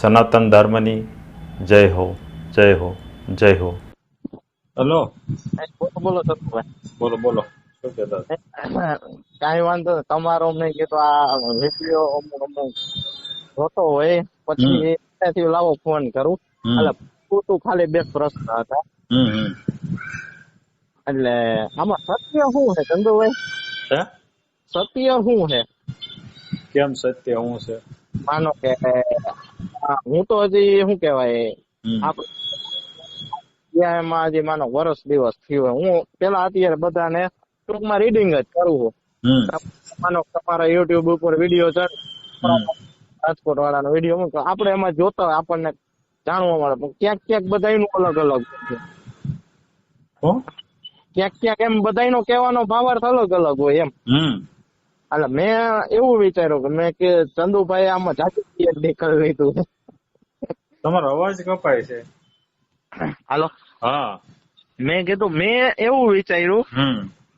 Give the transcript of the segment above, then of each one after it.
સનાતન ધર્મની જય હો, જય હો, જય હો. હલો, બોલો બોલો સતુભાઈ. બોલો બોલો, શું કહેતા હતા? કાંઈ વાંધો નહીં. તમારો મેં કીધું આ વિડીયો અમુક અમુક જોતો હોય પછી ત્યાંથી લાવો ફોન કરું. એટલે પૂરતું ખાલી બે પ્રશ્ન હતા. એટલે આમાં સત્ય શું છે ચંદુભાઈ? હે? સત્ય શું છે? કેમ સત્ય હું છે? માનો કે હું તો હજી શું કેવાય એમાં હજી માનો વર્ષ દિવસ થયો. હું પેલા અત્યારે બધાને ટૂંકમાં રીડિંગ જ કરું છું. માનો તમારા યુટ્યુબ ઉપર વિડીયો ચડે, રાજકોટ વાળાનો વિડીયો મૂકો, આપણે એમાં જોતા હોય આપણને જાણવા મળે. પણ ક્યાંક ક્યાંક બધાયનું અલગ અલગ છે. ક્યાંક ક્યાંક એમ બધાયનો કહેવાનો ભાવાર્થ અલગ અલગ હોય એમ. એટલે મેં એવું વિચાર્યું કે મેં કે ચંદુભાઈ આમાં જાગૃતિ નીકળી લીધું. તમારો અવાજ કપાય છે. હાલો, હા, મેં કીધું મેં એવું વિચાર્યું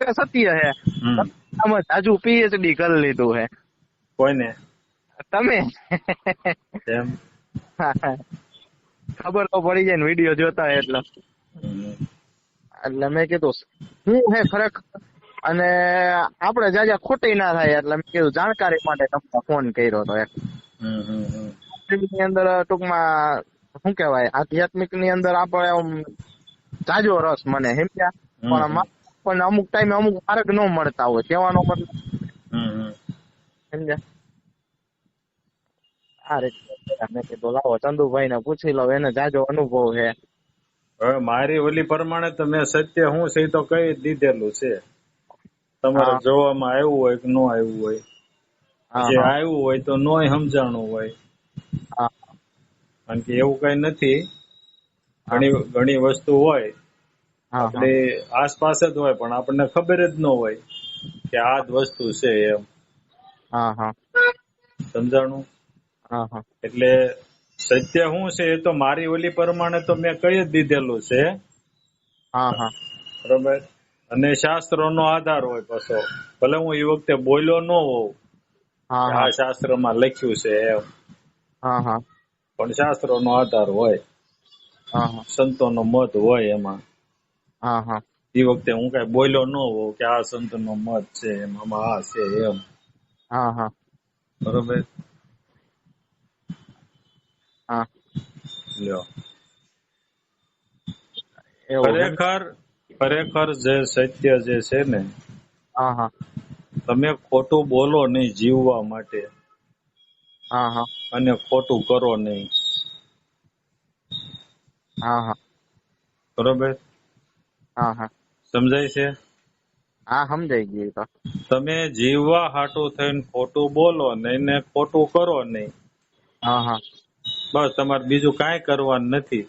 કે સત્ય હે આમાં જાજુ પીએચડી કરી લીધું હે. કોઈને તમે એમ ખબર તો પડી જાય ને વિડીયો જોતા હોય એટલે. એટલે મેં કીધું હું હે ખરેખર, અને આપણે જાજા ખોટી ના થાય એટલે મેં કીધું જાણકારી માટે તમને ફોન કર્યો હતો. ની અંદર ટૂંકમાં શું કેવાય આધ્યાત્મિક ની અંદર આપણે જાજો રસ મને સમજ્યા, પણ અમુક ટાઈમે અમુક માર્ગ ન મળતા હોય કહેવાનો મતલબ સમજ્યા. આ રીતે મેં કીધું લાવો ચંદુભાઈ ને પૂછી લો, એને જાજો અનુભવ છે. હવે મારી ઓલી પ્રમાણે તો મેં સત્ય હું છે એ તો કઈ દીધેલું છે. તમારે જોવામાં આવ્યું હોય કે ન આવ્યું હોય, જે આવ્યું હોય તો નોય સમજાણું હોય. કારણ કે એવું કઈ નથી. ઘણી વસ્તુ હોય આપણી આસપાસ જ હોય પણ આપણને ખબર જ ન હોય કે આ જ વસ્તુ છે એમ. સમજાણું? એટલે સત્ય શું છે એ તો મારી ઓલી પ્રમાણે તો મેં કઈ જ દીધેલું છે. બરોબર. અને શાસ્ત્રોનો આધાર હોય પાછો. ભલે હું એ વખતે બોલ્યો ન હોઉં આ શાસ્ત્રમાં લખ્યું છે એમ, પણ શાસ્ત્રોનો આધાર હોય, સંતોનો મત હોય એમાં. એ વખતે હું કઈ બોલ્યો ન હોઉં કે આ સંતનો મત છે એમ, આમાં આ છે એમ. બરોબર. લ્યો, ખરેખર જે સત્ય જે છે ને, તમે ખોટું બોલો નહીં જીવવા માટે, અને ખોટું કરો નહીં. બરોબર? સમજાય છે? હા, સમજાઈ ગયું. તો તમે જીવવા હાટું થઈને ખોટું બોલો નહીં ને ખોટું કરો નહીં. બસ તમારે બીજું કાંઈ કરવાનું નથી.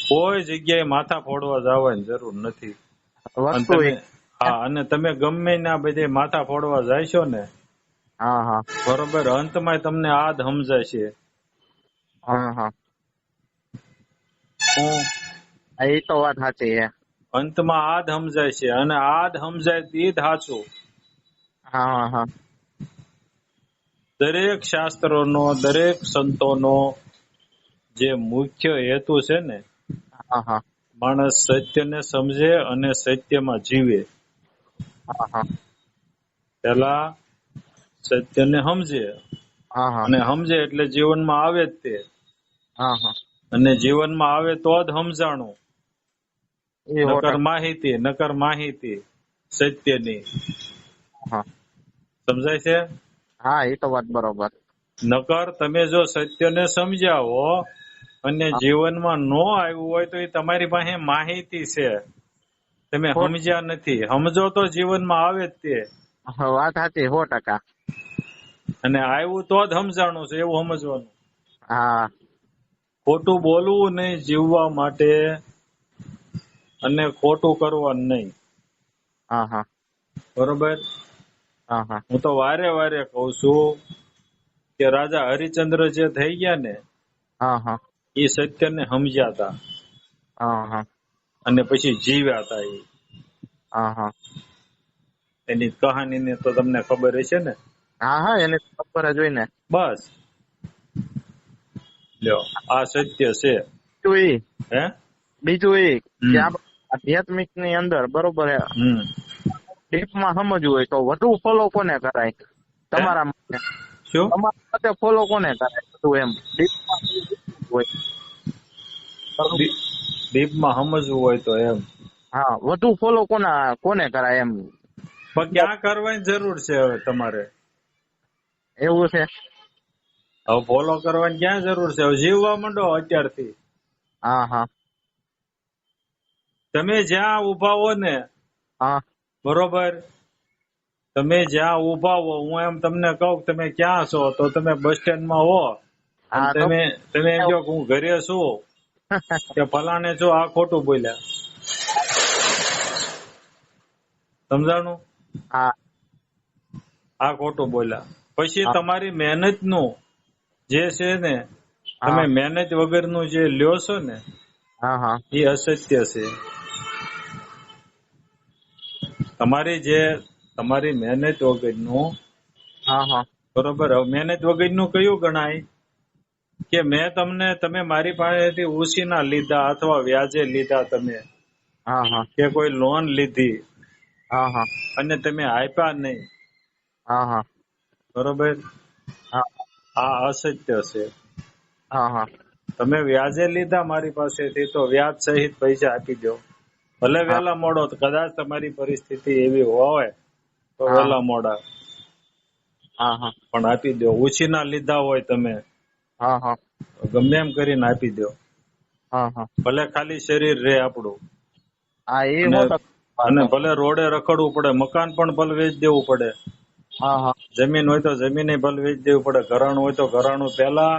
કોઈ જગ્યાએ માથા ફોડવા જવાની જરૂર નથી. અને તમે ગમે ના બધે માથા ફોડવા જાયશો ને, બરોબર, અંતમાં તમને આ જ સમજાશે. એ તો વાત સાચી છે. અંતમાં આ જ સમજાય છે, અને આ જ સમજાય એ જ સાચું. દરેક શાસ્ત્રોનો, દરેક સંતોનો જે મુખ્ય હેતુ છે ને, માણસ સત્યને સમજે અને સત્યમાં જીવે. પેલા સત્યને સમજે, અને સમજે એટલે જીવનમાં આવે જ તે. અને જીવનમાં આવે તો જ સમજાણું. નકર માહિતી સત્યની. સમજાય છે? હા, એ તો વાત બરોબર. નકર તમે જો સત્યને સમજ્યા હો અને જીવનમાં ન આવ્યું હોય તો એ તમારી પાસે માહિતી છે, તમે સમજ્યા નથી. સમજો તો જીવનમાં આવે જ તે. વાત સાચી 100%. અને આવ્યું તો જ સમજાણું છે એવું સમજવાનું. ખોટું બોલવું નહીં જીવવા માટે, અને ખોટું કરવાનું નહીં. બરોબર. હું તો વારે વારે કઉ છું કે રાજા હરિચંદ્ર જે થઈ ગયા ને, એ સત્યને સમજ્યા હતા અને પછી જીવ્યા હતા. એની કહાનીને તો તમને ખબર હશે ને. હા હા એને ખબર જ હોય ને. બસ લ્યો આ સત્ય છે. બીજું એ હે બીજું એ કે હમ આપણે આધ્યાત્મિક ની અંદર બરોબર હે, હમ ડીપમાં સમજવું હોય તો વધુ ફોલો કોને કરાય હે તમારા મતે? શું તમારા મતે ફોલો કોને કરાય બધું એમ ડીપમાં હોય બરોબર. ડીપમાં સમજવું હોય તો એમ હા વધુ ફોલો કોને કરાય એમ પણ ક્યાં કરવાની જરૂર છે હવે તમારે? એવું છે. હવે ફોલો કરવાની ક્યાં જરૂર છે? હવે જીવવા માંડો અત્યારથી. હા હા તમે જ્યાં ઉભા હો ને હા બરોબર, તમે જ્યાં ઉભા હો, હું એમ તમને કહું તમે ક્યાં છો તો તમે બસ સ્ટેન્ડમાં હો અને હા તો તમે એમ કહો કે હું ઘરે છું કે ફલાણે છો, આ ખોટું બોલ્યા. સમજાણું? હા આ ખોટું બોલ્યા. પછી હા તમારી મહેનત નું જે છે ને, તમે હા મહેનત વગરનું જે લ્યો છો ને હા હા એ અસત્ય છે. તમારી મહેનત વગરનું હા હા બરોબર. હવે મહેનત વગરનું કયું ગણાય? કે તમે મારી પાસેથી ઉછીના લીધા અથવા વ્યાજે લીધા તમે, હા હા કે કોઈ લોન લીધી હા હા અને તમે આપ્યા નહીં, હા હા બરોબર, હા આ અસત્ય છે. હા હા તમે વ્યાજે લીધા મારી પાસેથી તો વ્યાજ સહિત પૈસા આપી દો. ભલે હા વહેલા મોડો, કદાચ તમારી પરિસ્થિતિ એવી હોય તો હા વહેલા મોડા હા હા પણ આપી દો. ઉછીના લીધા હોય તમે હા હા ગમે એમ કરીને આપી દો. હા હા ભલે ખાલી શરીર રે આપણું, હા એ અને 100% વાત અને છે. ભલે રોડે રખડવું પડે, મકાન પણ ભલે વેચી દેવું પડે, હા હા જમીન હોય તો જમીન ભલે વેચી દેવું પડે, ઘરાણું હોય તો ઘરાણું. પેલા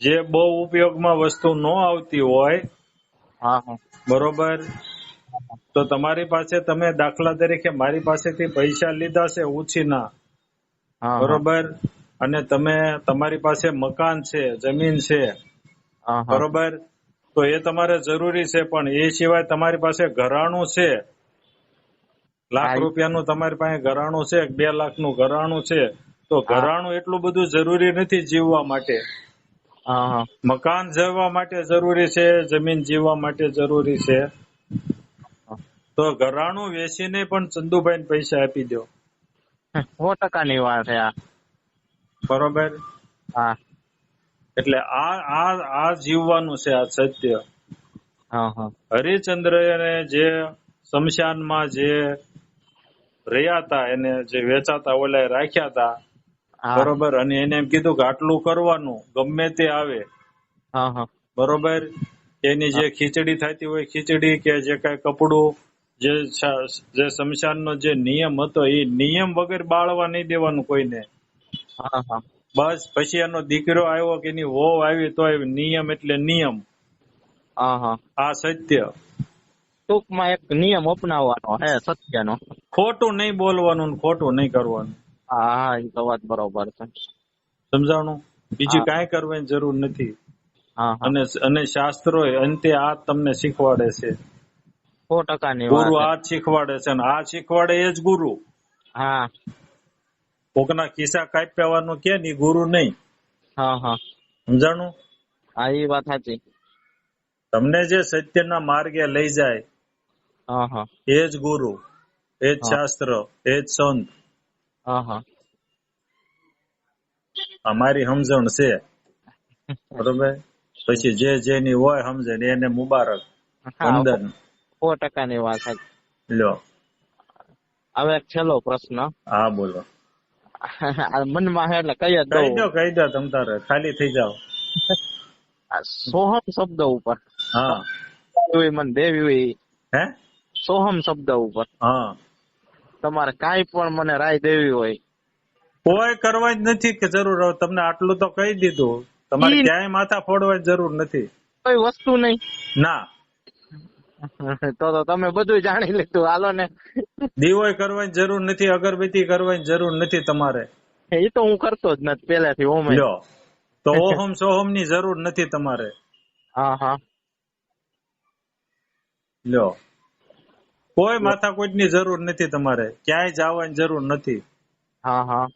જે બહુ ઉપયોગમાં વસ્તુ ન આવતી હોય હા હા બરોબર, તો તમારી પાસે, તમે દાખલા તરીકે મારી પાસેથી પૈસા લીધા છે ઉછીના, હા હા બરોબર, અને તમારી પાસે મકાન છે, જમીન છે, હા હા બરોબર, તો એ તમારે જરૂરી છે. પણ એ સિવાય તમારી પાસે ઘરાણું છે, લાખ હા રૂપિયાનું તમારી પાસે ઘરાણું છે, 2 લાખનું ઘરાણું છે, તો હા ઘરાણું એટલું બધું જરૂરી નથી જીવવા માટે. હા મકાન જીવવા માટે જરૂરી છે, જમીન જીવવા માટે જરૂરી છે. હા તો ઘરાણું વેચીને પણ ચંદુભાઈને પૈસા આપી દો. 100% ની વાત છે આ. બરોબર. હા એટલે આ જીવવાનું છે, આ સત્ય. હા હા હરિશ્ચંદ્રને જે શમશાનમાં જે રહ્યા હતા, એને જે વેચાતા ઓલા રાખ્યા હતા, હા બરોબર, અને એને એમ કીધું કે આટલું કરવાનું ગમે તે આવે, હા હા બરોબર, એની જે ખીચડી થતી હોય, ખીચડી કે જે કઈ કપડું, જે શમશાનનો જે નિયમ હતો એ નિયમ વગર બાળવા નહીં દેવાનું કોઈને. હા હા બસ પછી એનો દીકરો આવ્યો કે એની વહુ આવી તો નિયમ એટલે નિયમ. હા હા આ સત્ય. ટૂંકમાં એક નિયમ અપનાવવાનો હે સત્યનો. ખોટું નહીં બોલવાનું, ખોટું નહીં કરવાનું. હા હા એ તો વાત બરોબર છે. સમજાણું? બીજું હા કાંઈ કરવાની જરૂર નથી. હા હા અને શાસ્ત્રો અંતે આ તમને શીખવાડે છે. 100% ની ગુરુ વાત છે. આ જ શીખવાડે છે, અને આ શીખવાડે એ જ ગુરુ. હા કોકના ખિસ્સા કાપ્યાવાનું કે ની ગુરુ નહીં. હા હા સમજાણું? હા એ વાત સાચી. તમને જે સત્યના માર્ગે લઈ જાય હા હા એ જ ગુરુ, એ જ હા શાસ્ત્ર, એ જ સંત. હા હા અમારી સમજણ છે, બરોબર. પછી જેની હોય સમજણ એને મુબારક, હા વંદન. 100% ની વાત સાચી. લ્યો. હવે એક છેલ્લો પ્રશ્ન. હા બોલો. મનમાં હે એટલે કઈ જ દઉં. કહી દો તમ તારે, ખાલી થઈ જાઓ. સોહમ શબ્દ ઉપર હા. મને દેવી હોય, હે? સોહમ શબ્દ ઉપર હા. તમારે કાંઈ પણ મને રાય દેવી હોય, કોઈ કરવા જ નથી કે જરૂર. તમને આટલું તો કહી દીધું. તમારે ઈ ક્યાંય માથા ફોડવાની જરૂર નથી. કોઈ વસ્તુ નહીં. ના. તો તમે બધું જાણી લીધું, હાલો ને. દીવોય કરવાની જરૂર નથી, અગરબત્તી કરવાની જરૂર નથી તમારે. એ તો હું કરતો જ નથી પેલેથી ઓમેય. લ્યો. તો ઓહમ સોહમ ની જરૂર નથી તમારે. હા હા લ્યો. કોઈ માથાકૂટની જરૂર નથી તમારે. ક્યાંય જવાની જરૂર નથી. હા હા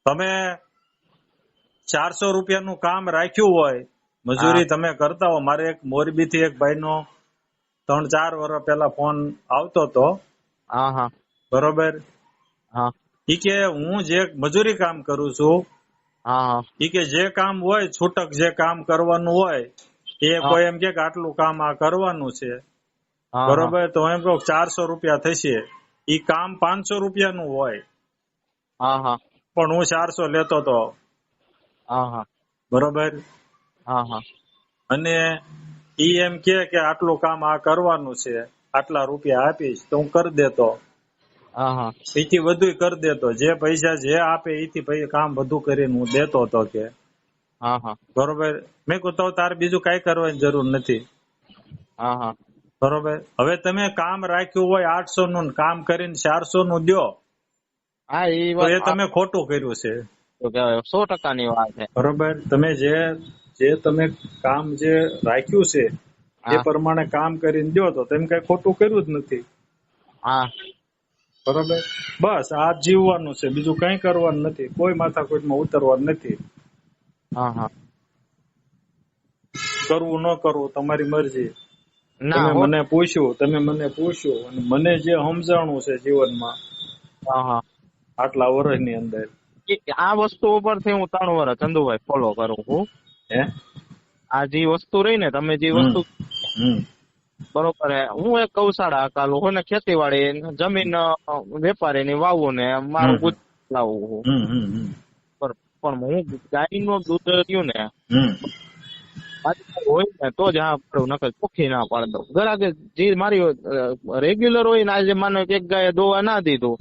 તમે 400 રૂપિયાનું કામ રાખ્યું હોય, મજૂરી તમે કરતા હો. મારે એક મોરબીથી એક ભાઈનો 3-4 વર્ષ પહેલા ફોન આવતો હતો, બરોબર. ઈ કે હું જે મજૂરી કામ કરું છું, ઈ કે જે કામ હોય છૂટક જે કામ કરવાનું હોય એ કોઈ એમ કે આટલું કામ આ કરવાનું છે, બરોબર. તો એમ કહું 400 રૂપિયા થશે. ઈ કામ 500 રૂપિયાનું હોય, પણ હું 400 લેતો હતો, બરોબર. અને ઈ એમ કે આટલું કામ આ કરવાનું છે, આટલા રૂપિયા આપીશ તો હું કરી દેતો. એથી વધુ કરી દેતો. જે પૈસા જે આપે એથી કામ બધું કરીને હું દેતો હતો કે, બરોબર. મેં કહું તો તારે બીજું કઈ કરવાની જરૂર નથી, બરોબર. હવે તમે કામ રાખ્યું હોય 800 નું, કામ કરીને 400 નું દો, તો એ તમે ખોટું કર્યું છે. 100%ની વાત છે, બરોબર. તમે જે તમે કામ જે રાખ્યું છે એ પ્રમાણે કામ કરીને દો તો તેમ કઈ ખોટું કર્યું જ નથી. બરોબર. બસ આ જીવવાનું છે, બીજું કઈ કરવાનું નથી, કોઈ માથાકૂટમાં ઉતરવાનું નથી. કરવું ન કરવું તમારી મરજી. તમે મને પૂછ્યું અને મને જે સમજાણું છે જીવનમાં આટલા વર્ષની અંદર, આ વસ્તુ ઉપરથી હું 3 વર્ષ ચંદુભાઈ ફોલો કરું છું. આ જે વસ્તુ રહી ને, તમે જે વસ્તુ બરોબર હે, હું એક ગૌશાળા હકાલું હોય ને, ખેતીવાડી જમીન વેપારી ની વાવું ને મારું ગુજરાત લાવું છું, પણ હું ગાયનું દૂધ રહ્યું ને હોય ને તો જ હા પડું, નકર ચોખ્ખી ના પાડ દઉં. ઘરાકે જે મારી રેગ્યુલર હોય ને, આજે માનો એક ગાય દોવા ના દીધું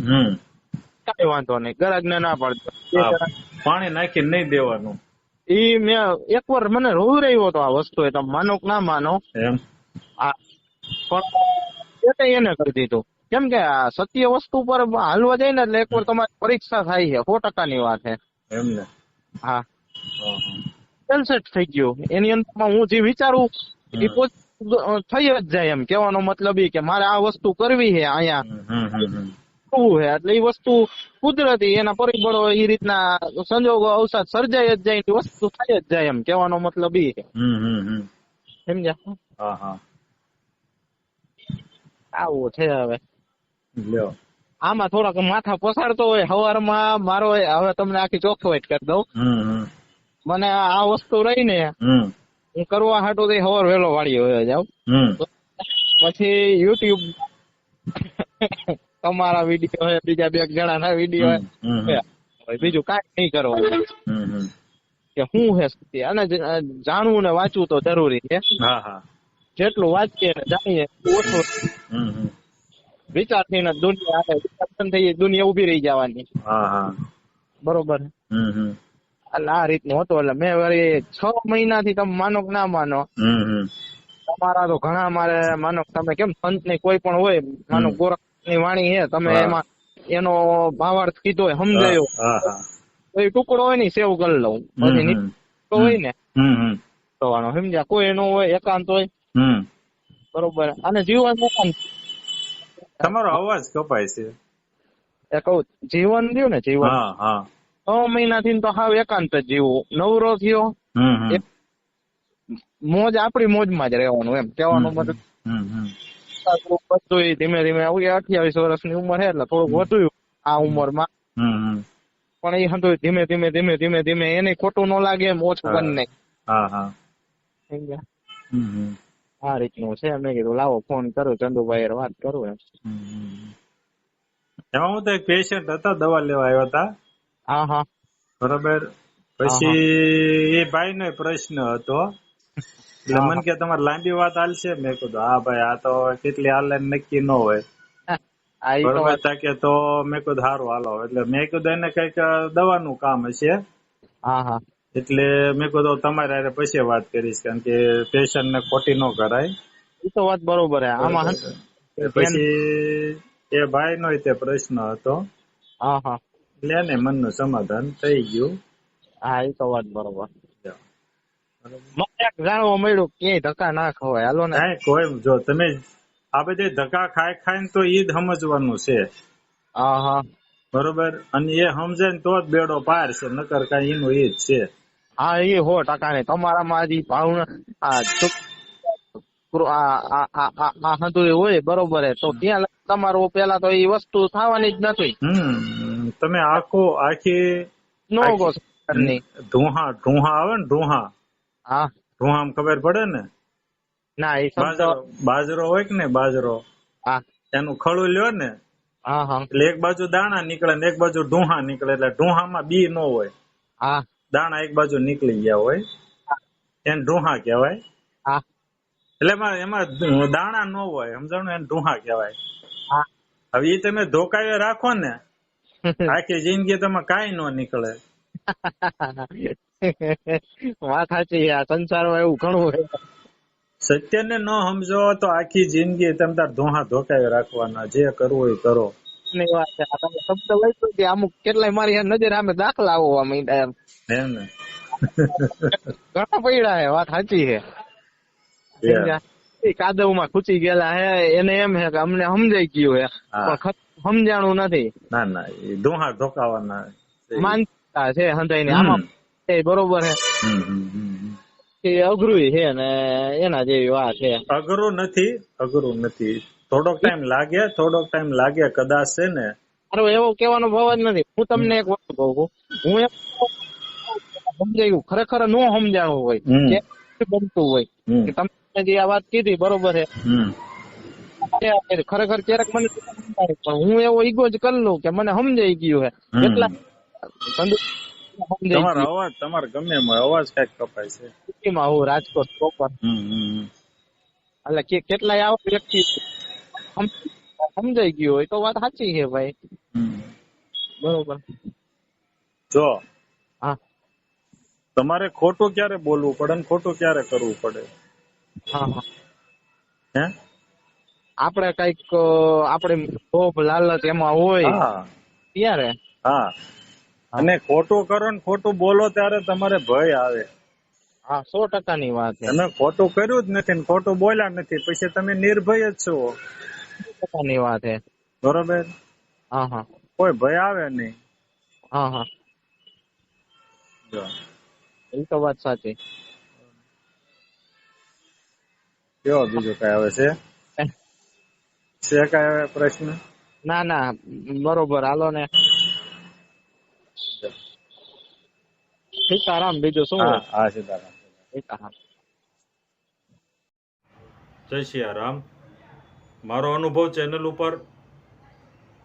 કઈ વાંધો નહીં, ગ્રાહક ને ના પાડતો, પાણી નાખી નહીં દેવાનું. ઈ મેં એક વાર મને રોઈ રહ્યો હતો આ વસ્તુ, એ તમે માનો કે ના માનો, પણ એને કરી દીધું. કેમ કે સત્ય વસ્તુ પર હાલવા જાય ને એટલે એક વાર તમારી પરીક્ષા થાય છે, 100%ની વાત છે. એમને સેટ થઈ ગયું. એની અંદર હું જે વિચારું એ થઈ જ જાય. એમ કેવાનો મતલબ એ કે મારે આ વસ્તુ કરવી છે અહીંયા છે, એટલે એ વસ્તુ કુદરતી એના પરિબળો એ રીતના સંજોગો અવસાદ સર્જાઈ જ જાય, વસ્તુ થઈ જ જાય. એમ કેવાનો મતલબ એ છે, સમજ્યા? આવું છે. હવે આમાં થોડાક માથા પસાડતો હોય સવારમાં મારો, હવે તમને આખી ચોખ્ખાઈ કરી દઉં. મને આ વસ્તુ રહી ને હું કરવા હાટું તો સવાર વહેલો વાળી હોય જાવ, પછી યુટ્યુબ તમારા વિડીયો હોય, બીજા 2 જણાના વિડીયો હોય, બીજું કાંઈ નહીં કરવાનું કે શું હે સત્ય. અને જાણવું ને વાંચવું તો જરૂરી છે. જેટલું વાંચીએ ને જાણીએ ઓછું. વિચારથી ને દુનિયા થઈ, દુનિયા ઉભી રહી જવાની, બરોબર. એટલે આ રીતનું હતું. એટલે મેં વળી 6 મહિનાથી, તમે માનો કે ના માનો, તમારા તો ઘણા, મારે માનો તમે કેમ સંત ની કોઈ પણ હોય, માનો ગોરખ ની વાણી છે, તમે એમાં એનો ભાવાર્થ કીધો હોય, સમજાયો તો એ ટુકડો હોય ને સેવ કરી લઉં. પછી હોય ને થવાનો, સમજ્યા? કોઈ એનો હોય એકાંત હોય, બરોબર. અને જીવન એકાંત. તમારો અવાજ કપાય છે. એ કહું જીવન રહ્યું ને, જીવન 6 મહિનાથી તો હાવ એકાંત જ જીવવું. નવરો થયો, મોજ આપણી મોજમાં જ રહેવાનું, એમ કહેવાનું મતલબ. બધું ધીમે ધીમે 28 વર્ષની ઉંમર છે એટલે થોડુંક વધુ આ ઉંમરમાં, પણ એ હતું ધીમે ધીમે ધીમે ધીમે ધીમે એને ખોટું ન લાગે એમ ઓછું કરી નાખ. આ રીતનું છે. મેં કીધું લાવો ફોન કરું, ચંદુભાઈ વાત કરું એમ. એમાં હું તો એક પેશન્ટ હતા, દવા લેવા આવ્યા હતા, બરોબર. પછી એ ભાઈ નો પ્રશ્ન હતો, એટલે મને કે તમારે લાંબી વાત હાલશે? મેં કીધું હા ભાઈ, આ તો કેટલી હાલે નક્કી ન હોય, બરોબર. કે તો મેં કીધું સારું હાલો. એટલે મેં કીધું એને કઈક દવાનું કામ હશે, એટલે મેં કીધું તમારે હારે પછી વાત કરીશ, કારણ કે પેશન્ટ ને ખોટી ન કરાય. એ તો વાત બરોબર. આમાં પછી એ ભાઈ નો તે પ્રશ્ન હતો, એટલે એને મનનું સમાધાન થઈ ગયું. હા, એ તો વાત બરોબર. મને જાણવા મળ્યું ક્યાંય ધક્કા ના ખવાય. હાલો ને, કોઈ જો તમે આ બધે ધક્કા ખાઈને તો ઈ જ સમજવાનું છે. બરોબર, અને એ સમજે ને તો જ બેડો પાર છે, નકર કાંઈ એનું એ જ છે. હા એ 100% ને તમારામાં હજી ભાવના હોય બરોબર હે, તો ત્યાં તમારું પેલા તો એ વસ્તુ થવાની જ નથી. તમે આખી નો ગો સરકારની. ઢૂંહા આવે ને ઢૂંહા, હા ઢૂંહામાં ખબર પડે ને, ના એ શબ્દ. બાજરો હોય કે ને બાજરો, હા એનું ખળું લ્યો ને, હા હા એટલે એક બાજુ દાણા નીકળે ને એક બાજુ ઢૂંહા નીકળે, એટલે ઢૂંહામાં બી ન હોય, હા દાણા એક બાજુ નીકળી ગયા હોય, એને ઢૂંહા કહેવાય. હા એટલે એમાં દાણા ન હોય, સમજાણું, એને ઢૂંહા કહેવાય. હા હવે એ તમે ધોકાવે રાખો ને, આખી જિંદગી તમે કાંઈ ન નીકળે. વાત સાચી. આ સંસારમાં એવું ઘણું હોય. સત્યને ન સમજો તો આખી જિંદગી તમે તાર ધોહા ધોકાવી રાખવાના, જે કરવું હોય કરો. ની વાત છે. આ તમે શબ્દ વાંચ્યો કે અમુક કેટલાય મારી નજર સામે દાખલા આવવા માંડ્યા એમ. એમ ને ઘણા પડ્યા હે, વાત સાચી છે. કાદવમાં ખૂચી ગયેલા હે, એને એમ હે કે અમને સમજાઈ ગયું હે, પણ સમજાણું નથી. ના ના, એ ધોહા ધોકાવાના માનતા છે હંધાઈ આમાં બરોબર હે. એ અઘરું છે ને એના જેવી વાત છે. અઘરું નથી. થોડોક ટાઈમ લાગે કદાચ છે ને. મારો એવો કહેવાનો ભાવ જ નથી. હું તમને એક વસ્તુ કહું છું, હું એમ સમજાયું ખરેખર ન સમજાણું હોય કે બનતું હોય કે તમે જે આ વાત કીધી બરોબર છે, ખરેખર ક્યારેક મને પણ હું એવો ઈગો જ કરી લઉં કે મને સમજાઈ ગયું હે. એટલા તમારે ગમે એમાં અવાજ કઈક કપાય છે. હું રાજકોટ પ્રોપર, એટલે કેટલાય આવા વ્યક્તિ સમજાઈ ગયું હોય તો વાત સાચી છે ભાઈ. બરોબર. જો હા તમારે ખોટું ક્યારે બોલવું પડે ને ખોટું ક્યારે કરવું પડે. હા હા હે, આપણે કઈક આપણે લોભ લાલચ એમાં હોય ત્યારે. હા, અને ખોટું કરો ને ખોટું બોલો ત્યારે તમારે ભય આવે. હા 100% ની વાત છે. તમે ખોટું કર્યું જ નથી ને ખોટું બોલ્યા નથી, પછી તમે નિર્ભય જ છો. 100% ની વાત છે. બરોબર. હા હા, કોઈ ભય આવે નહીં. હા હા, એ તો વાત સાચી. કેવો બીજું કઈ આવે છે કઈ આવે પ્રશ્ન? ના ના, બરોબર. હાલો ને, સીતારામ. બીજું શું હોય? હા સીતારામ. સીતારામ. જય સિયારામ. મારો અનુભવ ચેનલ ઉપર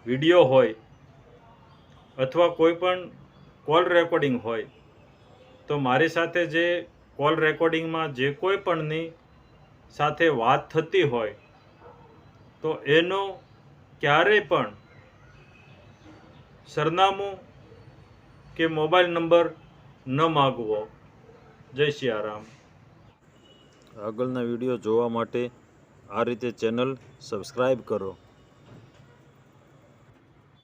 વિડીયો હોય અથવા કોઈ પણ કોલ રેકોર્ડિંગ હોય તો મારી સાથે જે કોલ રેકોર્ડિંગમાં જે કોઈ પણની સાથે વાત થતી હોય તો એનો ક્યારેય પણ સરનામું કે મોબાઈલ નંબર ન માગવો. જય સિયારામ. આગળના વિડીયો જોવા માટે આ રીતે ચેનલ સબસ્ક્રાઈબ કરો.